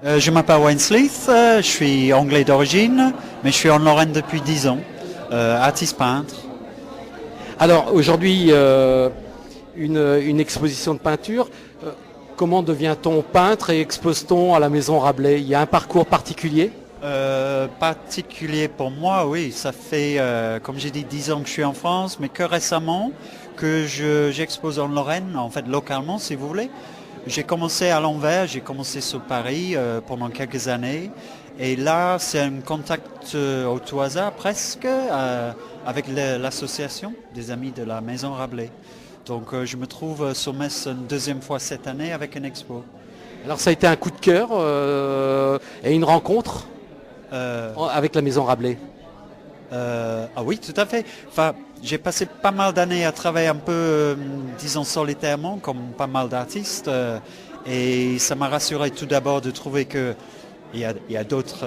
Je m'appelle Wayne Sleeth, je suis anglais d'origine, mais je suis en Lorraine depuis 10 ans, artiste peintre. Alors aujourd'hui, une exposition de peinture. Comment devient-on peintre et expose-t-on à la Maison Rabelais? Il y a un parcours particulier? Particulier pour moi, oui, ça fait, comme j'ai dit, 10 ans que je suis en France, mais que récemment que j'expose en Lorraine, en fait localement si vous voulez. J'ai commencé à l'Anvers, j'ai commencé sur Paris pendant quelques années. Et là, c'est un contact au tout hasard presque avec l'association des amis de la Maison Rabelais. Donc je me trouve sur Metz une deuxième fois cette année avec une expo. Alors ça a été un coup de cœur et une rencontre Euh, avec la Maison Rabelais. ah oui, tout à fait. Enfin, j'ai passé pas mal d'années à travailler un peu, disons, solitairement, comme pas mal d'artistes. Et ça m'a rassuré tout d'abord de trouver que il y a d'autres,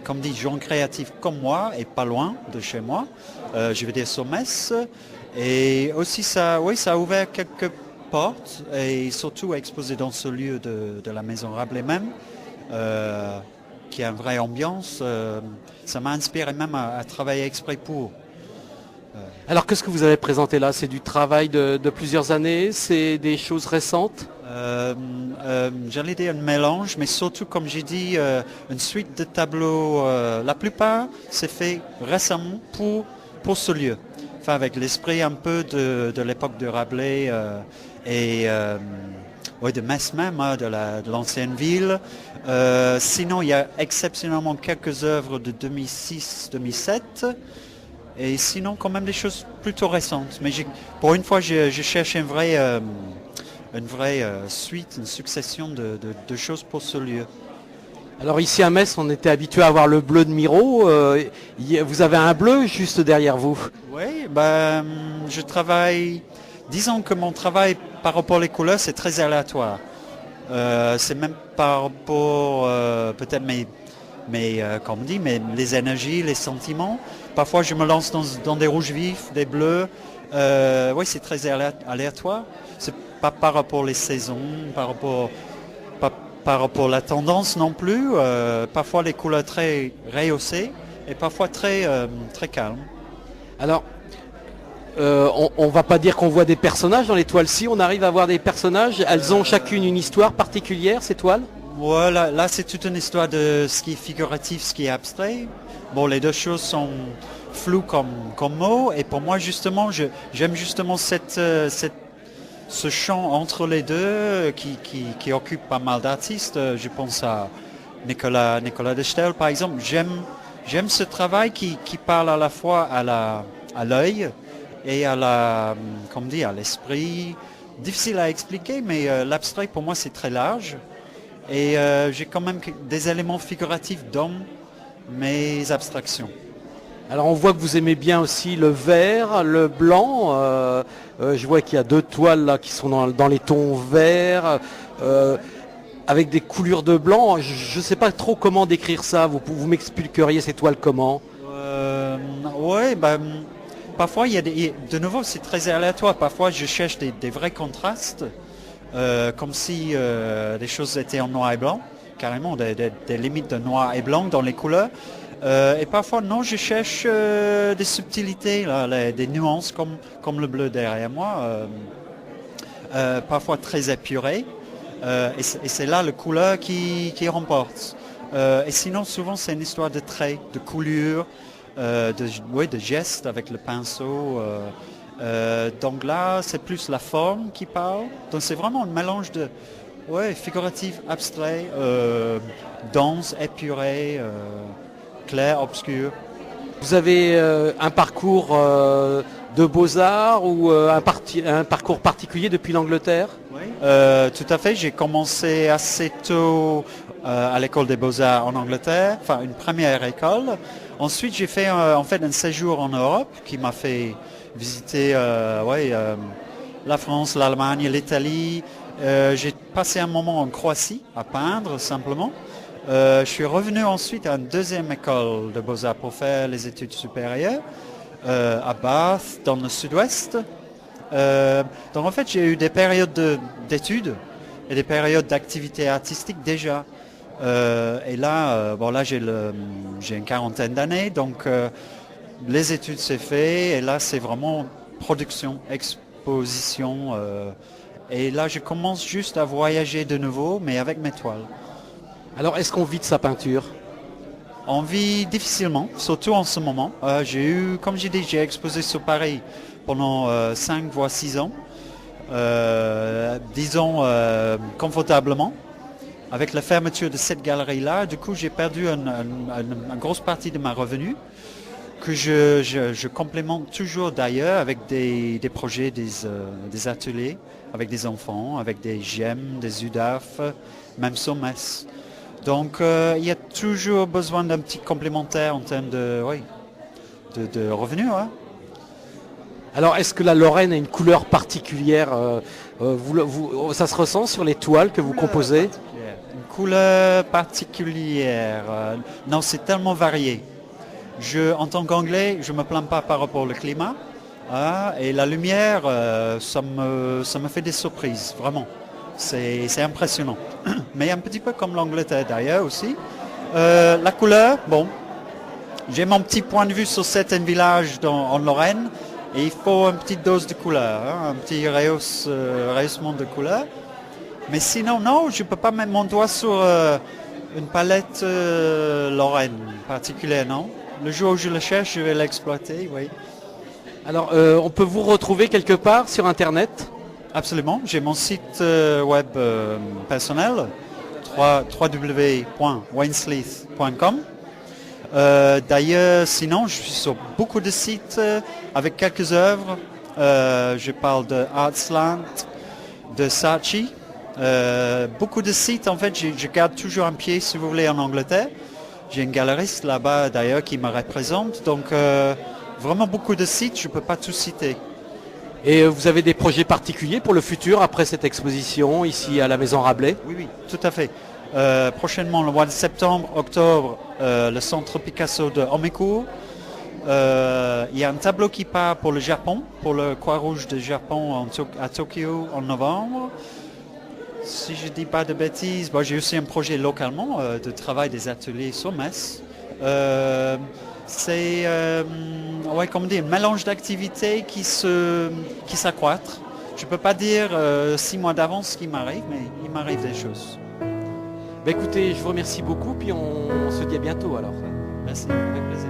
comme dit, gens créatifs comme moi et pas loin de chez moi. Je veux dire sur Metz. Et aussi, oui, ça a ouvert quelques portes et surtout exposé dans ce lieu de la Maison Rabelais même. Qui a une vraie ambiance. Ça m'a inspiré même à travailler exprès pour. Alors qu'est-ce que vous avez présenté là? C'est du travail de plusieurs années? C'est des choses récentes? J'allais dire un mélange, mais surtout, comme j'ai dit, une suite de tableaux. La plupart, c'est fait récemment pour ce lieu. Enfin, avec l'esprit un peu de l'époque de Rabelais et oui, de Metz même, hein, de l'ancienne ville. Sinon, il y a exceptionnellement quelques œuvres de 2006-2007. Et sinon, quand même des choses plutôt récentes. Mais pour une fois, je cherche une vraie suite, une succession de choses pour ce lieu. Alors ici à Metz, on était habitué à voir le bleu de Miro. Vous avez un bleu juste derrière vous. Oui, ben, je travaille. Disons que mon travail par rapport aux couleurs, c'est très aléatoire. C'est même par rapport peut-être comme on dit, mais les énergies, les sentiments. Parfois, je me lance dans des rouges vifs, des bleus. Oui, c'est très aléatoire. C'est pas par rapport aux saisons, pas par rapport à la tendance non plus. Parfois, les couleurs très rehaussées et parfois très calmes. Alors, on va pas dire qu'on voit des personnages dans les toiles. Si on arrive à voir des personnages, elles ont chacune une histoire particulière, ces toiles? Voilà, là c'est toute une histoire de ce qui est figuratif, ce qui est abstrait. Bon, les deux choses sont floues comme mots, et pour moi justement, j'aime justement ce champ entre les deux qui occupe pas mal d'artistes. Je pense à Nicolas de Stel par exemple. J'aime ce travail qui parle à la fois à l'œil et comme dit, à l'esprit. Difficile à expliquer, mais l'abstrait pour moi c'est très large. Et j'ai quand même des éléments figuratifs dans mes abstractions. Alors on voit que vous aimez bien aussi le vert, le blanc. Je vois qu'il y a deux toiles là qui sont dans les tons verts, avec des coulures de blanc. Je ne sais pas trop comment décrire ça. Vous m'expliqueriez ces toiles comment? Oui, ben, parfois de nouveau c'est très aléatoire. Parfois je cherche des vrais contrastes. Comme si les choses étaient en noir et blanc, carrément des limites de noir et blanc dans les couleurs. Et parfois, non, je cherche des subtilités, là, des nuances comme le bleu derrière moi, parfois très épuré. Et c'est là la couleur qui remporte. Et sinon, souvent, c'est une histoire de traits, de coulures, de gestes avec le pinceau. Donc là, c'est plus la forme qui parle. Donc c'est vraiment un mélange de figuratif, abstrait, dense, épuré, clair, obscur. Vous avez un parcours de beaux-arts ou un parcours particulier depuis l'Angleterre? Oui. Tout à fait. J'ai commencé assez tôt à l'école des beaux-arts en Angleterre, enfin une première école. Ensuite, j'ai fait en fait un séjour en Europe qui m'a fait visiter la France, l'Allemagne, l'Italie. J'ai passé un moment en Croatie à peindre simplement. Je suis revenu ensuite à une deuxième école de beaux-arts pour faire les études supérieures à Bath, dans le sud-ouest. Donc en fait, j'ai eu des périodes d'études et des périodes d'activité artistique déjà. Et là, bon là j'ai une quarantaine d'années, donc les études c'est fait, et là c'est vraiment production, exposition. Et là je commence juste à voyager de nouveau, mais avec mes toiles. Alors, est-ce qu'on vit de sa peinture? On vit difficilement, surtout en ce moment. Comme j'ai dit, j'ai exposé sur Paris pendant 5 voire 6 ans, disons confortablement. Avec la fermeture de cette galerie-là, du coup, j'ai perdu une grosse partie de ma revenu que je complémente toujours d'ailleurs avec des projets, des ateliers avec des enfants, avec des GEM, des UDAF, même sur Metz. Donc, il y a toujours besoin d'un petit complémentaire en termes de, oui, de revenus. Hein. Alors, est-ce que la Lorraine a une couleur particulière ça se ressent sur les toiles que vous composez? Une couleur particulière. Non, c'est tellement varié. En tant qu'anglais, je ne me plains pas par rapport au climat. Hein, et la lumière, ça me fait des surprises, vraiment. C'est impressionnant. Mais un petit peu comme l'Angleterre d'ailleurs aussi. La couleur, bon, j'ai mon petit point de vue sur certains villages en Lorraine. Et il faut une petite dose de couleur, hein, un petit rehaussement de couleur. Mais sinon, non, je ne peux pas mettre mon doigt sur une palette lorraine particulière, non. Le jour où je le cherche, je vais l'exploiter, oui. Alors, on peut vous retrouver quelque part sur Internet? Absolument, j'ai mon site web personnel, www.waynesleeth.com. D'ailleurs, sinon, je suis sur beaucoup de sites avec quelques œuvres. Je parle de Artslant, de Saatchi. Beaucoup de sites, en fait, je garde toujours un pied, si vous voulez, en Angleterre. J'ai une galeriste là-bas, d'ailleurs, qui me représente. Donc, vraiment beaucoup de sites, je ne peux pas tout citer. Et vous avez des projets particuliers pour le futur, après cette exposition, ici à la Maison Rabelais? Oui, oui, tout à fait. Prochainement, le mois de septembre, octobre, le centre Picasso de Omekour. Il y a un tableau qui part pour le Japon, pour le Croix-Rouge du Japon à Tokyo en novembre. Si je ne dis pas de bêtises, j'ai aussi un projet localement de travail des ateliers sur Metz. C'est comme dire, un mélange d'activités qui s'accroître. Je ne peux pas dire 6 mois d'avance ce qui m'arrive, mais il m'arrive des choses. Écoutez, je vous remercie beaucoup, puis on se dit à bientôt alors. Merci, avec plaisir.